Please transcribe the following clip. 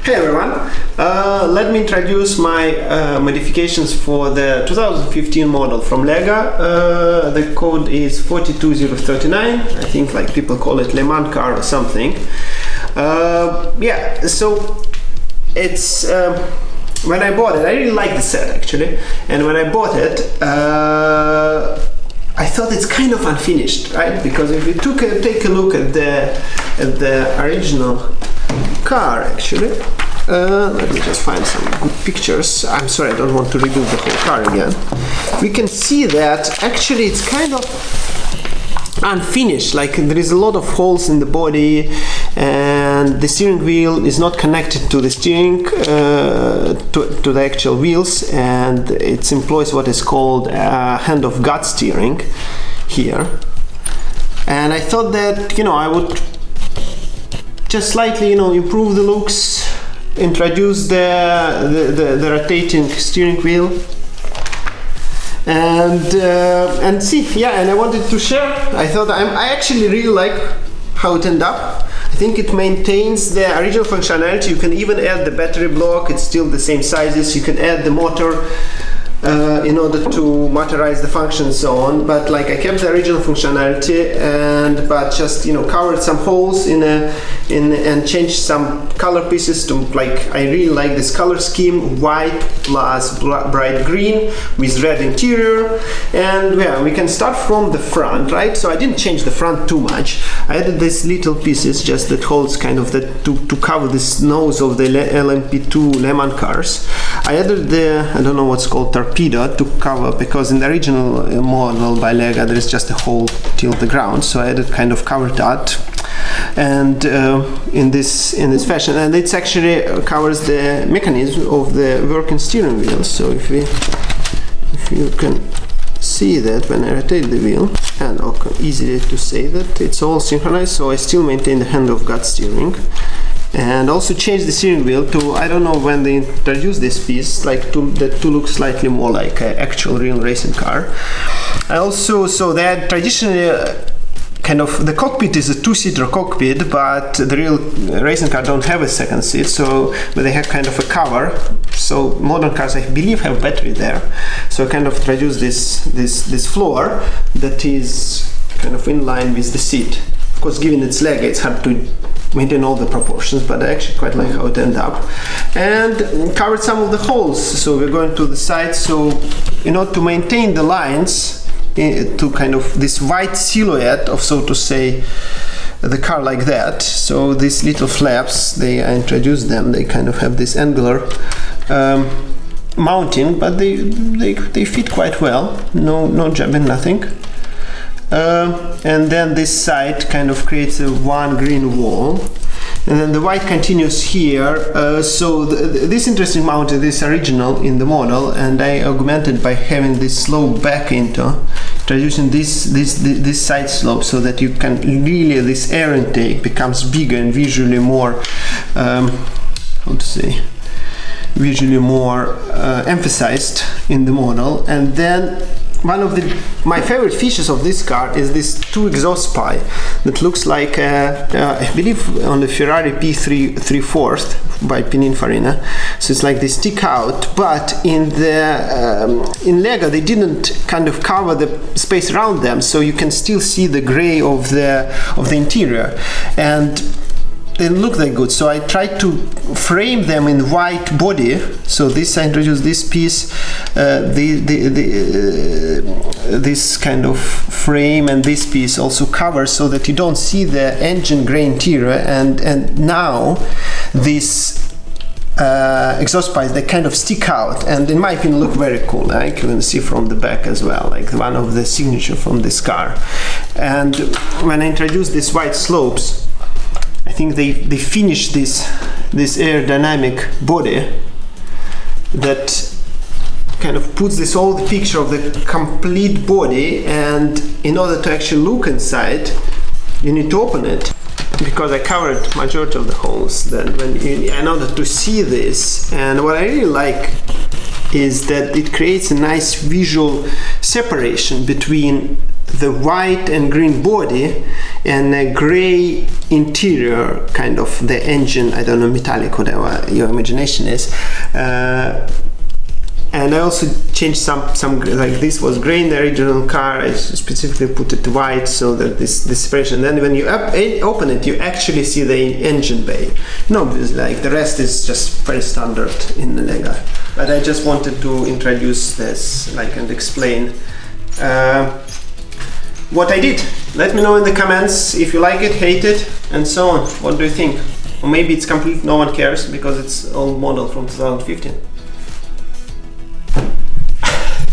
Hey everyone, let me introduce my modifications for the 2015 model from Lego. The code is 42039. I think like people call it Le Mans car or something. Yeah, so it's when I bought it, I really like the set actually, and when I bought it I thought it's kind of unfinished, right? Because if you take a look at the original car actually, let me just find some good pictures. I'm sorry, I don't want to redo the whole car again. We can see that actually it's kind of unfinished, like there is a lot of holes in the body and the steering wheel is not connected to the steering to the actual wheels, and it employs what is called hand of God steering here. And I thought that, you know, I would just slightly, you know, improve the looks, introduce the rotating steering wheel, and see, yeah. And I wanted to share. I thought I actually really like how it ended up. I think it maintains the original functionality. You can even add the battery block. It's still the same sizes. You can add the motor in order to motorize the function and so on. But like I kept the original functionality, but just, you know, covered some holes and changed some color pieces to, like, I really like this color scheme, white plus bright green with red interior. And yeah, we can start from the front, right? So I didn't change the front too much. I added these little pieces just that holds kind of to cover this nose of the LMP2 Le Mans cars. I added the, I don't know what's called, torpedo to cover, because in the original model by Lego there is just a hole till the ground, so I added kind of covered that, and in this fashion, and it actually covers the mechanism of the working steering wheel. So if you can see that when I rotate the wheel, and easy to say that it's all synchronized, so I still maintain the hand of God steering. And also change the steering wheel to, I don't know when they introduced this piece, like to look slightly more like an actual real racing car. I also, so that traditionally kind of the cockpit is a two-seater cockpit, but the real racing car don't have a second seat, so but they have kind of a cover. So modern cars, I believe, have battery there. So I kind of introduced this floor that is kind of in line with the seat. Of course, given its leg, it's hard to maintain all the proportions, but I actually quite like how it ended up. And covered some of the holes, so we're going to the side. So in order to maintain the lines to kind of this white silhouette of, so to say, the car like that, so these little flaps, I introduced them, they kind of have this angular mounting, but they fit quite well, no jabbing, nothing. And then this side kind of creates a one green wall, and then the white continues here. So this interesting mount is original in the model, and I augmented by having this slope back into introducing this side slope, so that you can really, this air intake becomes bigger and visually more how to say, visually more emphasized in the model. And then one of my favorite features of this car is this two exhaust pipe that looks like I believe on the Ferrari P3/4 by Pininfarina. So it's like they stick out, but in Lego they didn't kind of cover the space around them, so you can still see the gray of the interior, and they look that good. So I tried to frame them in white body. So this, I introduced this piece, this kind of frame, and this piece also covers so that you don't see the engine gray interior. And now this exhaust pipes, they kind of stick out, and in my opinion look very cool. Like you can see from the back as well, like one of the signature from this car. And when I introduced these white slopes, I think they finished this aerodynamic body that kind of puts this old picture of the complete body. And in order to actually look inside, you need to open it, because I covered majority of the holes. Then in order to see this, and what I really like is that it creates a nice visual separation between the white and green body and a gray interior, kind of the engine, I don't know, metallic, whatever your imagination is. And I also changed some, like this was gray in the original car, I specifically put it white so that this separation. Then when you open it, you actually see the engine bay. No, because like the rest is just very standard in the Lego. But I just wanted to introduce this, like, and explain what I did. Let me know in the comments if you like it, hate it, and so on. What do you think? Or maybe it's complete, no one cares because it's old model from 2015.